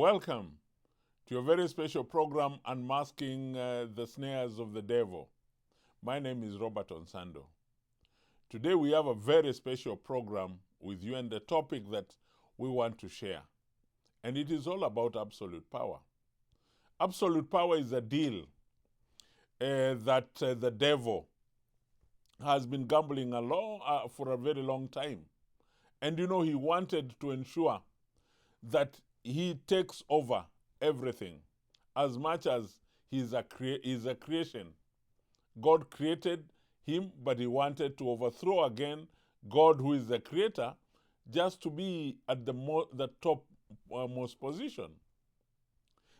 Welcome to your very special program, Unmasking the Snares of the Devil. My name is Robert Onsando. Today we have a very special program with you and the topic that we want to share. And it is all about absolute power. Absolute power is a deal that the devil has been gambling along for a very long time. And he wanted to ensure that he takes over everything as much as he's a creation. God created him, but he wanted to overthrow again God, who is the creator, just to be at the top most position.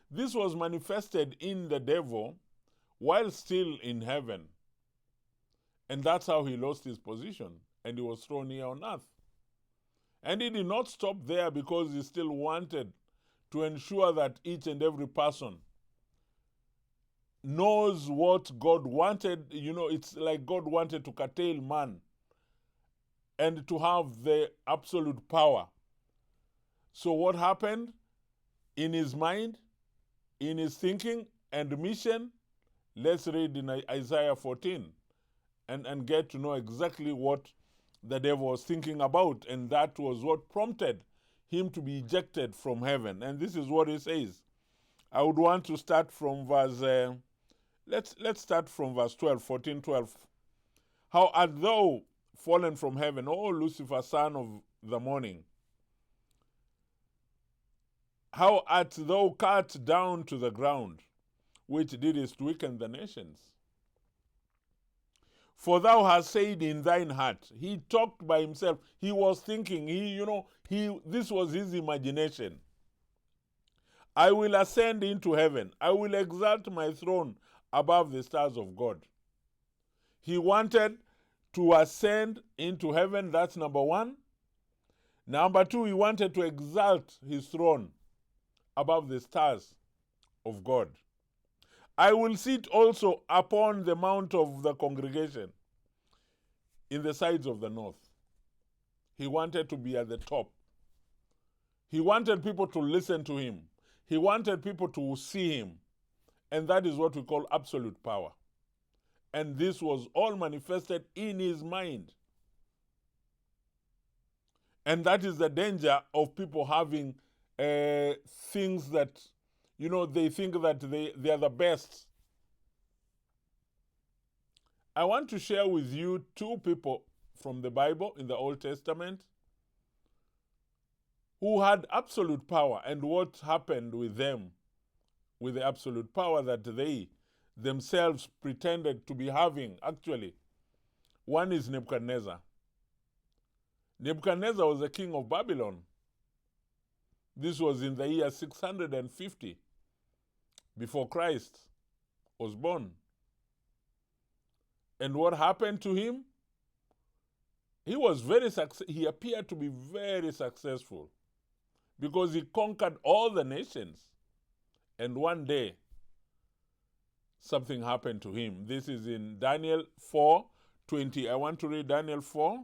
This was manifested in the devil while still in heaven. And that's how he lost his position and he was thrown here on earth. And he did not stop there because he still wanted to ensure that each and every person knows what God wanted. It's like God wanted to curtail man and to have the absolute power. So what happened in his mind, in his thinking and mission? Let's read in Isaiah 14 and get to know exactly what the devil was thinking about, and that was what prompted him to be ejected from heaven. And this is what he says. I would want to start from verse, let's start from verse 12, 14, 12. How art thou fallen from heaven, O Lucifer, son of the morning? How art thou cut down to the ground, which didst weaken the nations? For thou hast said in thine heart. He talked by himself. He was thinking. This was his imagination. I will ascend into heaven. I will exalt my throne above the stars of God. He wanted to ascend into heaven. That's number one. Number two, he wanted to exalt his throne above the stars of God. I will sit also upon the mount of the congregation in the sides of the north. He wanted to be at the top. He wanted people to listen to him. He wanted people to see him. And that is what we call absolute power. And this was all manifested in his mind. And that is the danger of people having things that they think that they are the best. I want to share with you two people from the Bible in the Old Testament who had absolute power and what happened with them with the absolute power that they themselves pretended to be having. Actually, one is Nebuchadnezzar. Nebuchadnezzar was the king of Babylon. This was in the year 650 before Christ was born. And what happened to him? He appeared to be very successful because he conquered all the nations. And one day, something happened to him. This is in Daniel 4:20. I want to read Daniel 4.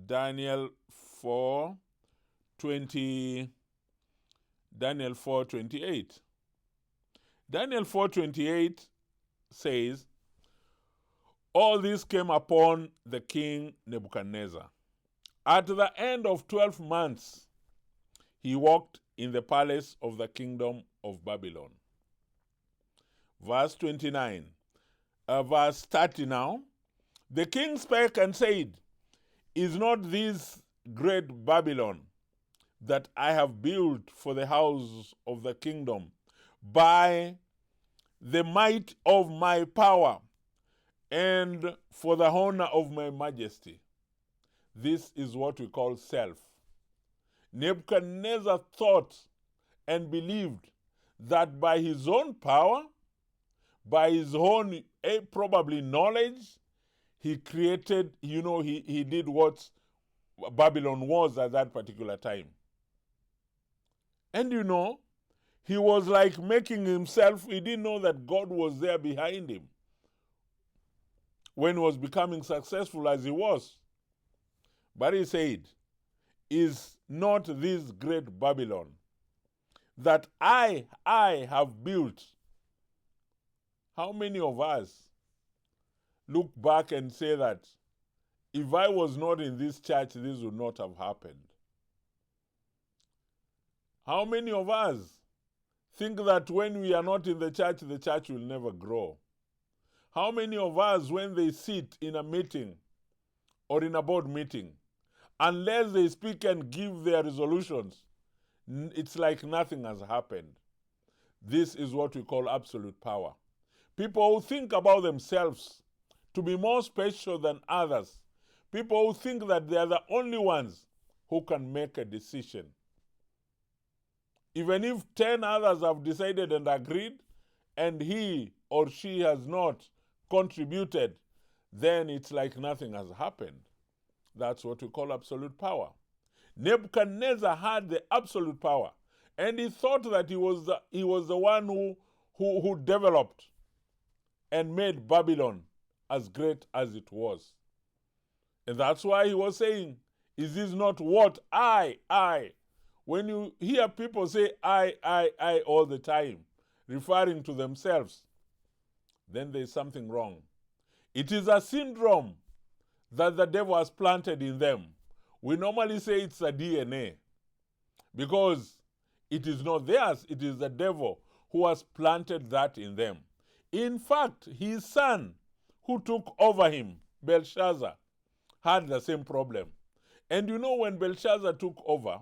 Daniel 4:20. Daniel 4:28. Daniel 4:28 says, all this came upon the king Nebuchadnezzar. At the end of 12 months, he walked in the palace of the kingdom of Babylon. Verse 29. Verse 30 now. The king spake and said, is not this great Babylon that I have built for the house of the kingdom by the might of my power and for the honor of my majesty? This is what we call self. Nebuchadnezzar thought and believed that by his own power, by his own probably knowledge, he created, he did what Babylon was at that particular time. And he was like making himself, he didn't know that God was there behind him when he was becoming successful as he was. But he said, is not this great Babylon that I have built? How many of us look back and say that if I was not in this church, this would not have happened? How many of us think that when we are not in the church will never grow? How many of us, when they sit in a meeting or in a board meeting, unless they speak and give their resolutions, it's like nothing has happened? This is what we call absolute power. People who think about themselves to be more special than others. People who think that they are the only ones who can make a decision. Even if 10 others have decided and agreed, and he or she has not contributed, then it's like nothing has happened. That's what we call absolute power. Nebuchadnezzar had the absolute power, and he thought that he was the one who developed and made Babylon as great as it was. And that's why he was saying, is this not what I? When you hear people say I all the time, referring to themselves, then there's something wrong. It is a syndrome that the devil has planted in them. We normally say it's a DNA because it is not theirs, it is the devil who has planted that in them. In fact, his son who took over him, Belshazzar, had the same problem. And you know, when Belshazzar took over,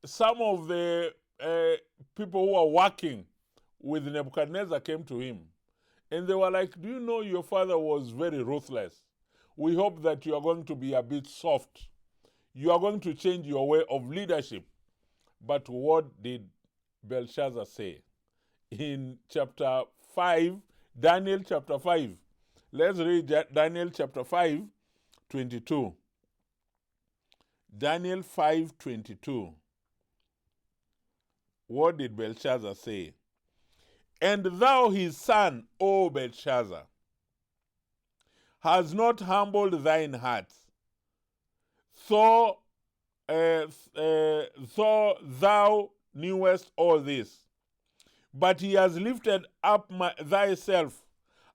some of the people who were working with Nebuchadnezzar came to him. And they were like, do you know your father was very ruthless? We hope that you are going to be a bit soft. You are going to change your way of leadership. But what did Belshazzar say? In chapter 5, Daniel chapter 5. Let's read Daniel chapter 5, 22. Daniel 5:22. What did Belshazzar say? And thou his son, O Belshazzar, has not humbled thine heart, so thou knewest all this. But he has lifted up thyself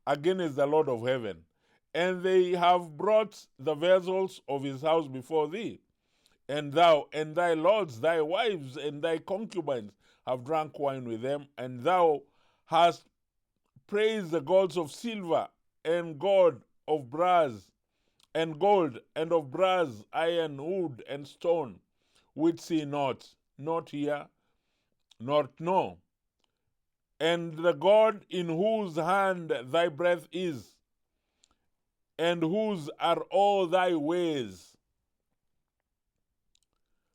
against the Lord of heaven, and they have brought the vessels of his house before thee. And thou and thy lords, thy wives, and thy concubines have drunk wine with them, and thou hast praised the gods of silver and gold of brass, and gold and of brass, iron, wood, and stone, which see not hear, nor know. And the God in whose hand thy breath is, and whose are all thy ways,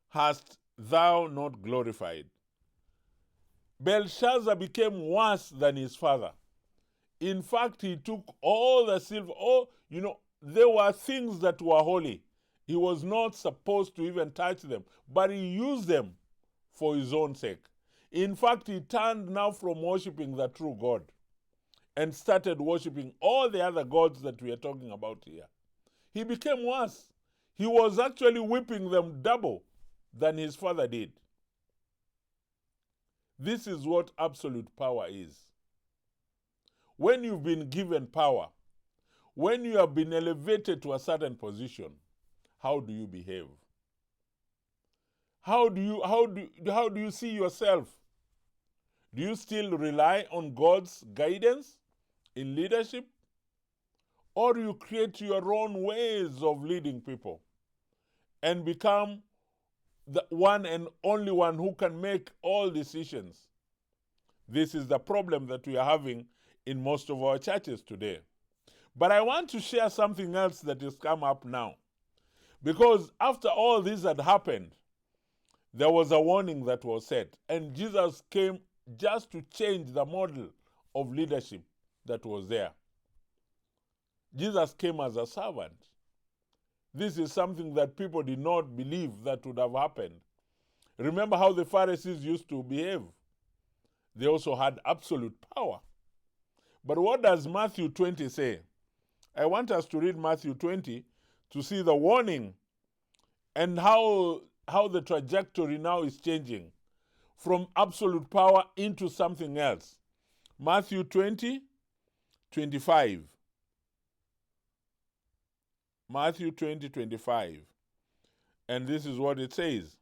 hast thou not glorified? Belshazzar became worse than his father. In fact, he took all the silver, there were things that were holy. He was not supposed to even touch them, but he used them for his own sake. In fact, he turned now from worshiping the true God and started worshiping all the other gods that we are talking about here. He became worse. He was actually whipping them double than his father did. This is what absolute power is. When you've been given power, when you have been elevated to a certain position, how do you behave? How do you see yourself? Do you still rely on God's guidance in leadership? Or do you create your own ways of leading people and become the one and only one who can make all decisions? This is the problem that we are having in most of our churches today. But I want to share something else that has come up now. Because after all this had happened, there was a warning that was set. And Jesus came just to change the model of leadership that was there. Jesus came as a servant. This is something that people did not believe that would have happened. Remember how the Pharisees used to behave? They also had absolute power. But what does Matthew 20 say? I want us to read Matthew 20 to see the warning and how the trajectory now is changing from absolute power into something else. Matthew 20:25. Matthew 20:25. And this is what it says.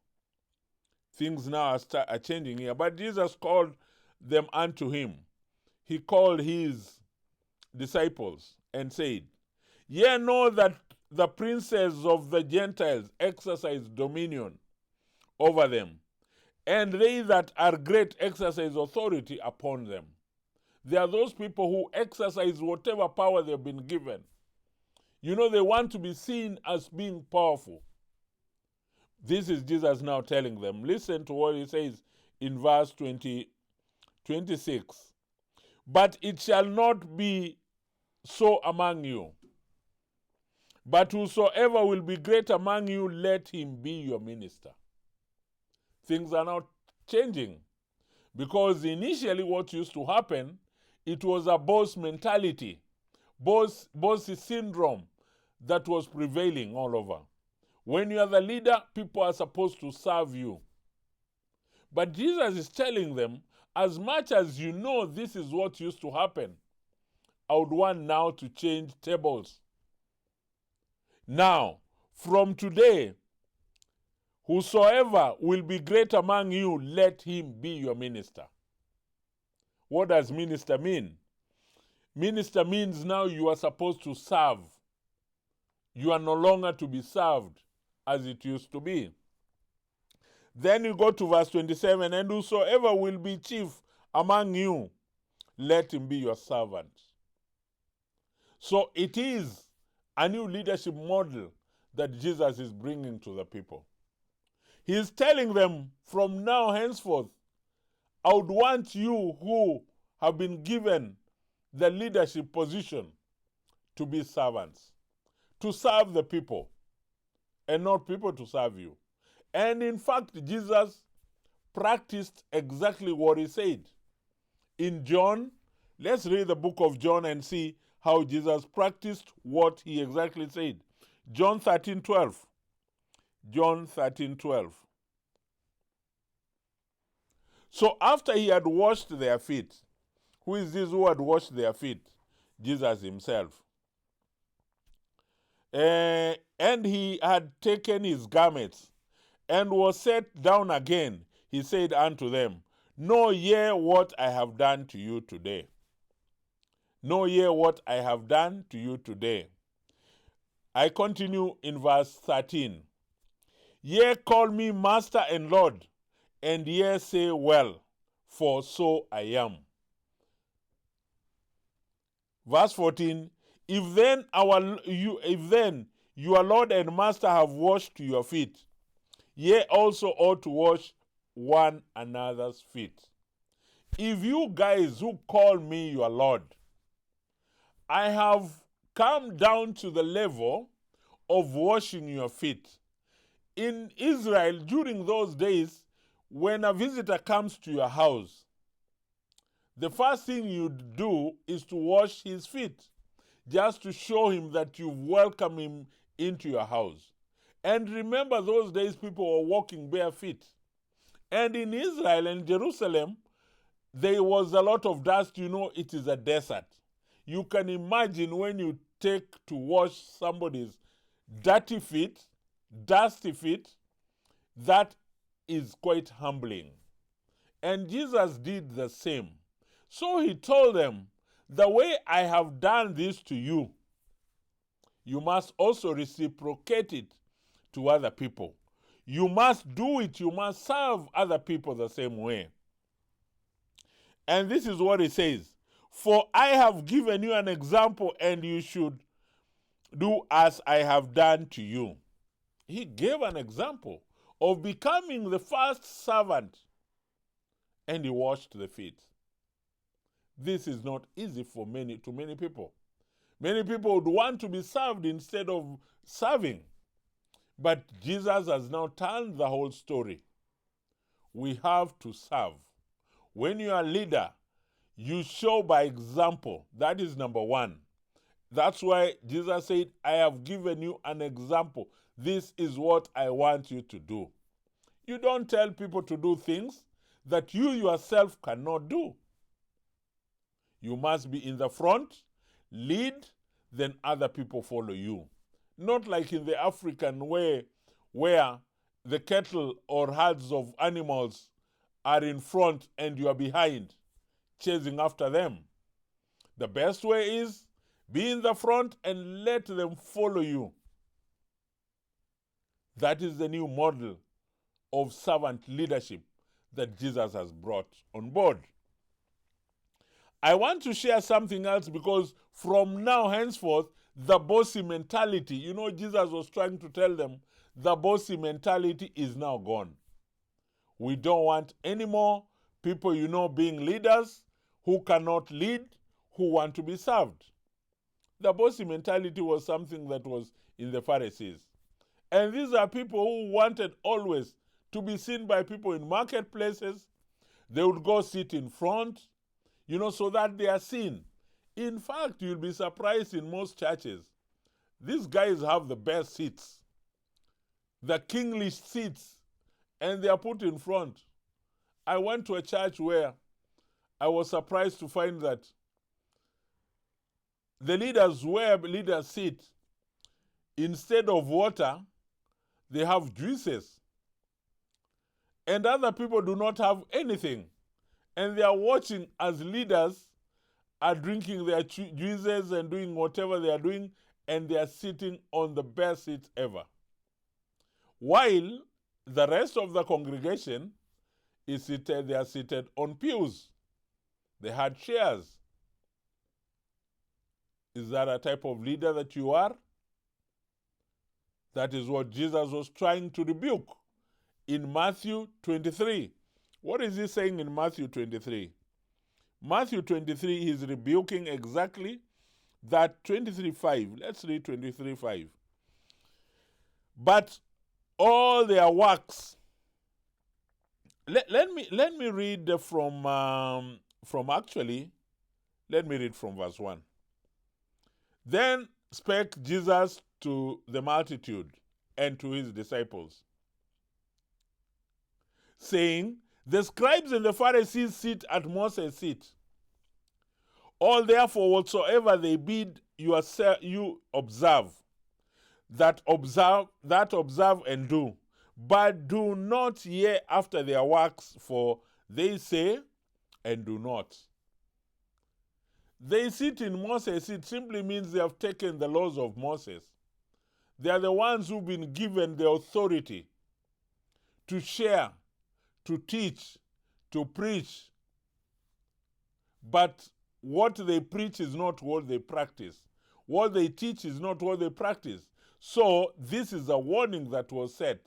Things now are changing here. But Jesus called them unto him. He called his disciples and said, Ye know that the princes of the Gentiles exercise dominion over them, and they that are great exercise authority upon them. There are those people who exercise whatever power they've been given. You know, they want to be seen as being powerful. This is Jesus now telling them. Listen to what he says in verse 26. But it shall not be so among you. But whosoever will be great among you, let him be your minister. Things are now changing. Because initially what used to happen, it was a boss mentality, bossy syndrome that was prevailing all over. When you are the leader, people are supposed to serve you. But Jesus is telling them, as much as you know this is what used to happen, I would want now to change tables. Now, from today, whosoever will be great among you, let him be your minister. What does minister mean? Minister means now you are supposed to serve. You are no longer to be served as it used to be. Then you go to verse 27, and whosoever will be chief among you, let him be your servant. So it is a new leadership model that Jesus is bringing to the people. He is telling them, from now henceforth, I would want you who have been given the leadership position to be servants, to serve the people, and not people to serve you. And in fact, Jesus practiced exactly what he said. In John, let's read the book of John and see how Jesus practiced what he exactly said. John 13:12. John 13:12. So after he had washed their feet, who is this who had washed their feet? Jesus himself. And he had taken his garments and was set down again. He said unto them, Know ye what I have done to you today? Know ye what I have done to you today? I continue in verse 13. Ye call me Master and Lord, and ye say, Well, for so I am. Verse 14. If then your Lord and Master have washed your feet, ye also ought to wash one another's feet. If you guys who call me your Lord, I have come down to the level of washing your feet. In Israel, during those days, when a visitor comes to your house, the first thing you do is to wash his feet, just to show him that you've welcomed him into your house. And remember, those days people were walking bare feet. And in Israel and Jerusalem, there was a lot of dust. You know, it is a desert. You can imagine when you take to wash somebody's dirty feet, dusty feet, that is quite humbling. And Jesus did the same. So he told them, the way I have done this to you, you must also reciprocate it to other people. You must do it. You must serve other people the same way. And this is what he says. For I have given you an example, and you should do as I have done to you. He gave an example of becoming the first servant, and he washed the feet. This is not easy for many people. Many people would want to be served instead of serving. But Jesus has now turned the whole story. We have to serve. When you are a leader, you show by example. That is number one. That's why Jesus said, I have given you an example. This is what I want you to do. You don't tell people to do things that you yourself cannot do. You must be in the front, lead, then other people follow you. Not like in the African way where the cattle or herds of animals are in front and you are behind, chasing after them. The best way is be in the front and let them follow you. That is the new model of servant leadership that Jesus has brought on board. I want to share something else because from now henceforth, the bossy mentality, Jesus was trying to tell them, the bossy mentality is now gone. We don't want any more people, being leaders who cannot lead, who want to be served. The bossy mentality was something that was in the Pharisees. And these are people who wanted always to be seen by people in marketplaces. They would go sit in front, so that they are seen. In fact, you'll be surprised in most churches. These guys have the best seats, the kingly seats, and they are put in front. I went to a church where I was surprised to find that the leaders, where leaders sit, instead of water, they have juices. And other people do not have anything. And they are watching as leaders are drinking their juices and doing whatever they are doing, and they are sitting on the best seats ever. While the rest of the congregation they are seated on pews. They had chairs. Is that a type of leader that you are? That is what Jesus was trying to rebuke in Matthew 23. What is he saying in Matthew 23? Matthew 23, he's rebuking exactly that 23:5. Let's read 23:5. But all their works. Let me read from let me read from verse 1. Then spake Jesus to the multitude and to his disciples, saying, the scribes and the Pharisees sit at Moses' seat. All therefore whatsoever they bid you observe, that observe and do. But do not ye after their works, for they say and do not. They sit in Moses' seat simply means they have taken the laws of Moses. They are the ones who've been given the authority to share, to teach, to preach. But what they preach is not what they practice. What they teach is not what they practice. So this is a warning that was set,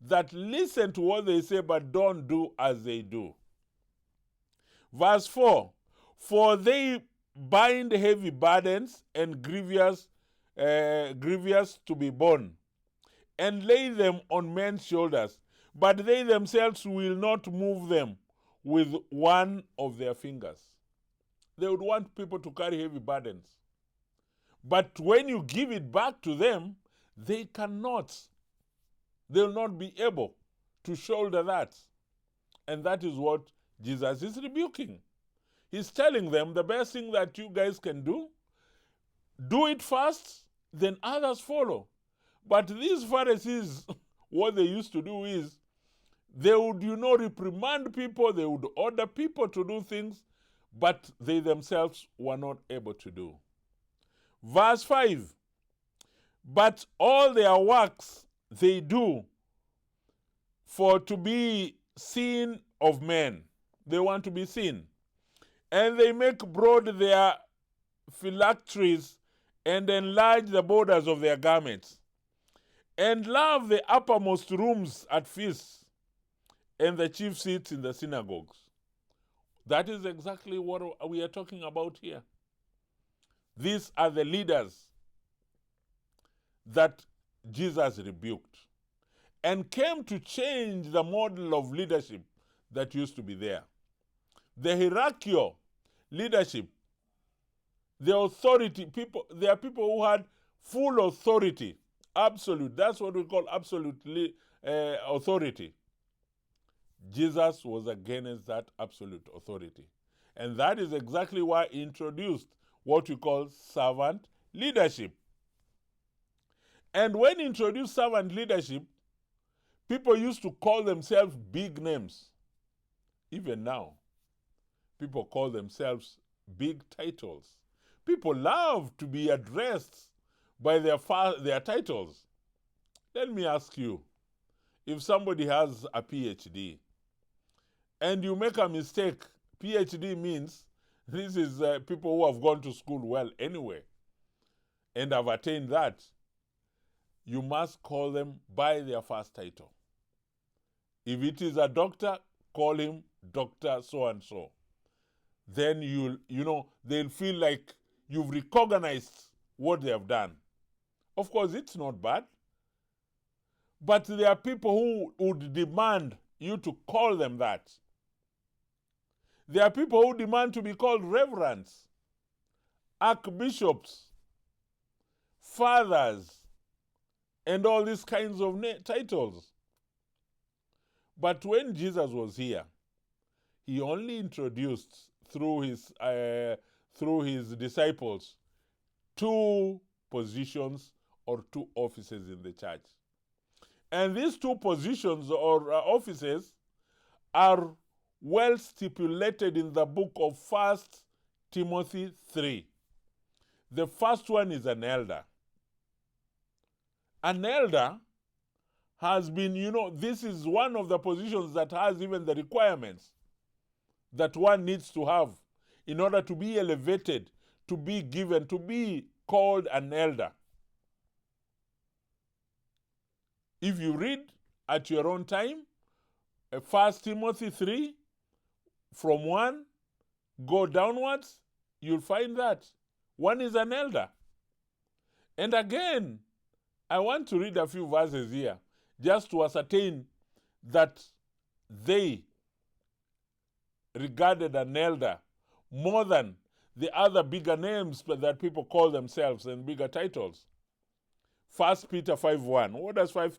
that listen to what they say, but don't do as they do. Verse 4, for they bind heavy burdens and grievous to be borne, and lay them on men's shoulders, but they themselves will not move them with one of their fingers. They would want people to carry heavy burdens. But when you give it back to them, they cannot. They will not be able to shoulder that. And that is what Jesus is rebuking. He's telling them the best thing that you guys can do it first, then others follow. But these Pharisees, what they used to do is, they would, reprimand people, they would order people to do things, but they themselves were not able to do. Verse 5, but all their works they do for to be seen of men. They want to be seen. And they make broad their phylacteries and enlarge the borders of their garments, and love the uppermost rooms at feasts and the chief seats in the synagogues. That is exactly what we are talking about here. These are the leaders that Jesus rebuked and came to change the model of leadership that used to be there. The hierarchical leadership, the authority, there are people who had full authority Absolute. That's what we call absolute authority. Jesus was against that absolute authority. And that is exactly why he introduced what we call servant leadership. And when he introduced servant leadership, people used to call themselves big names. Even now, people call themselves big titles. People love to be addressed by their titles. Let me ask you, if somebody has a PhD and you make a mistake, PhD means this is people who have gone to school well anyway and have attained that. You must call them by their first title. If it is a doctor, call him Dr. So-and-so. Then they'll feel like you've recognized what they have done. Of course, it's not bad. But there are people who would demand you to call them that. There are people who demand to be called reverends, archbishops, fathers, and all these kinds of titles. But when Jesus was here, he only introduced through his disciples 2 positions or 2 offices in the church. And these 2 positions or offices are well stipulated in the book of 1 Timothy 3. The first one is an elder. An elder has been, this is one of the positions that has even the requirements that one needs to have in order to be elevated, to be given, to be called an elder. If you read at your own time, 1 Timothy 3, from 1, go downwards, you'll find that. One is an elder. And again, I want to read a few verses here, just to ascertain that they regarded an elder more than the other bigger names that people call themselves and bigger titles. 1 Peter 5:1. What does 1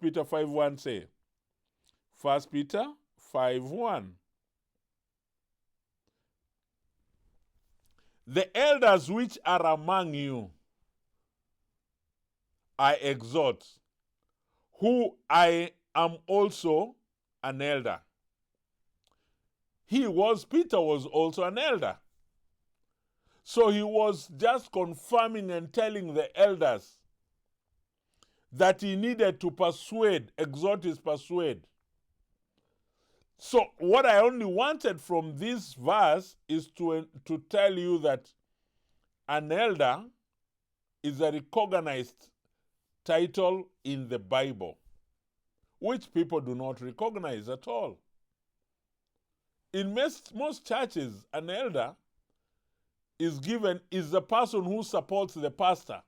Peter 5:1 say? 1 Peter 5:1. The elders which are among you I exhort, who I am also an elder. Peter was also an elder. So he was just confirming and telling the elders that he needed to exhort is persuade. So what I only wanted from this verse is to tell you that an elder is a recognized title in the Bible, which people do not recognize at all. In most churches, an elder is the person who supports the pastor.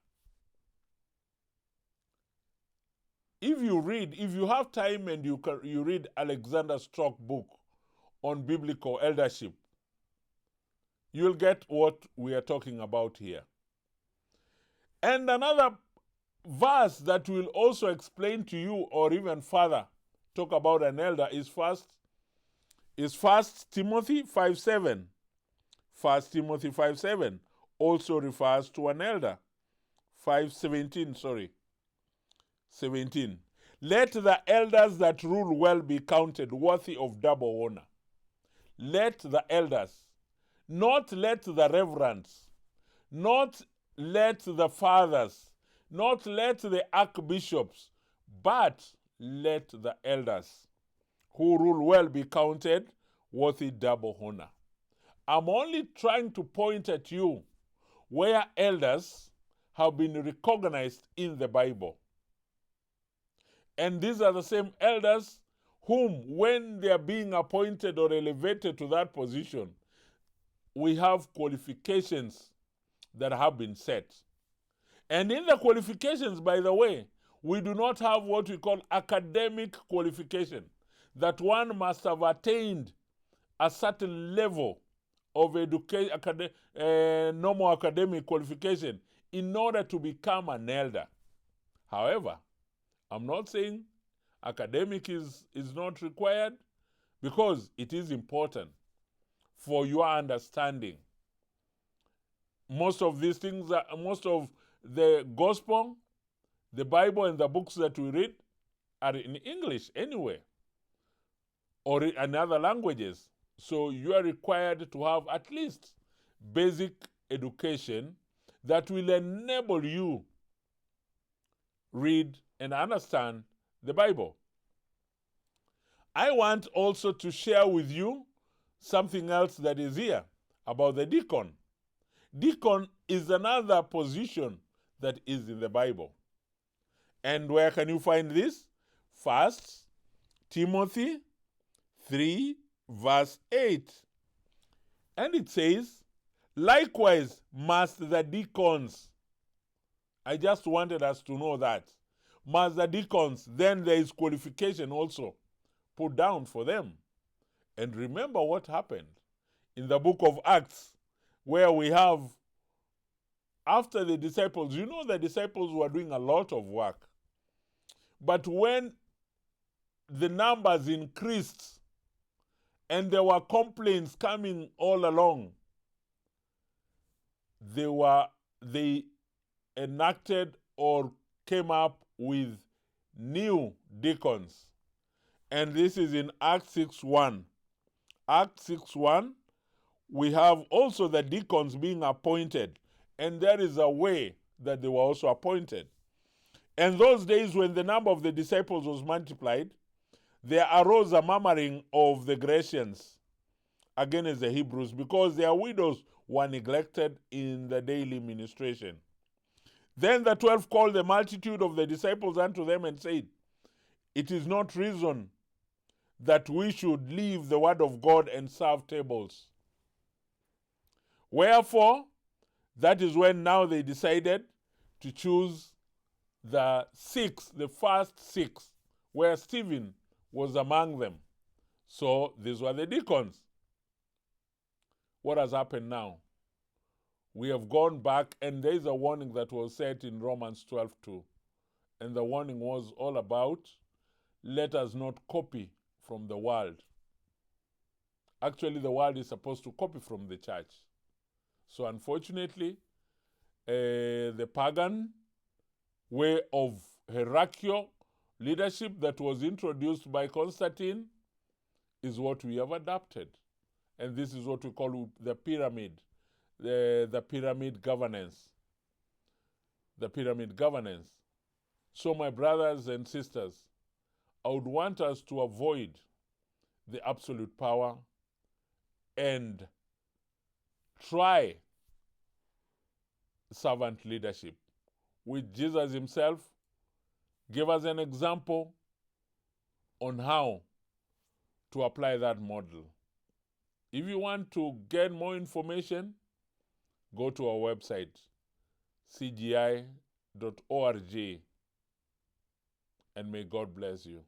If you have time and you read Alexander Strock's book on biblical eldership, you'll get what we are talking about here. And another verse that will also explain to you or even further talk about an elder is 1 Timothy 5:7. 1 Timothy 5:7 also refers to an elder. 17. Let the elders that rule well be counted worthy of double honor. Let the elders, not let the reverends, not let the fathers, not let the archbishops, but let the elders who rule well be counted worthy double honor. I'm only trying to point at you where elders have been recognized in the Bible. And these are the same elders whom, when they are being appointed or elevated to that position, we have qualifications that have been set. And in the qualifications, by the way, we do not have what we call academic qualification, that one must have attained a certain level of normal academic qualification in order to become an elder. However, I'm not saying academic is not required, because it is important for your understanding. Most of these things, most of the gospel, the Bible, and the books that we read are in English anyway, or in other languages. So you are required to have at least basic education that will enable you read and understand the Bible. I want also to share with you something else that is here about the deacon. Deacon is another position that is in the Bible. And where can you find this? 1 Timothy 3 verse 8. And it says, likewise must the deacons. I just wanted us to know that. Must the deacons, then there is qualification also put down for them. And remember what happened in the book of Acts, where we have, after the disciples, the disciples were doing a lot of work. But when the numbers increased and there were complaints coming all along, they enacted or came up with new deacons. And this is in Acts 6:1. Acts 6:1, we have also the deacons being appointed. And there is a way that they were also appointed. And those days when the number of the disciples was multiplied, there arose a murmuring of the Grecians against the Hebrews, because their widows were neglected in the daily ministration. Then the 12 called the multitude of the disciples unto them and said, it is not reason that we should leave the word of God and serve tables. Wherefore, that is when now they decided to choose the first six, where Stephen was among them. So these were the deacons. What has happened now? We have gone back, and there is a warning that was set in Romans 12:2. And the warning was all about, let us not copy from the world. Actually, the world is supposed to copy from the church. So unfortunately, the pagan way of hierarchical leadership that was introduced by Constantine is what we have adopted. And this is what we call the pyramid, the pyramid governance. The pyramid governance. So my brothers and sisters, I would want us to avoid the absolute power and try servant leadership, which Jesus himself gave us an example on how to apply that model. If you want to get more information, go to our website, cgi.org, and may God bless you.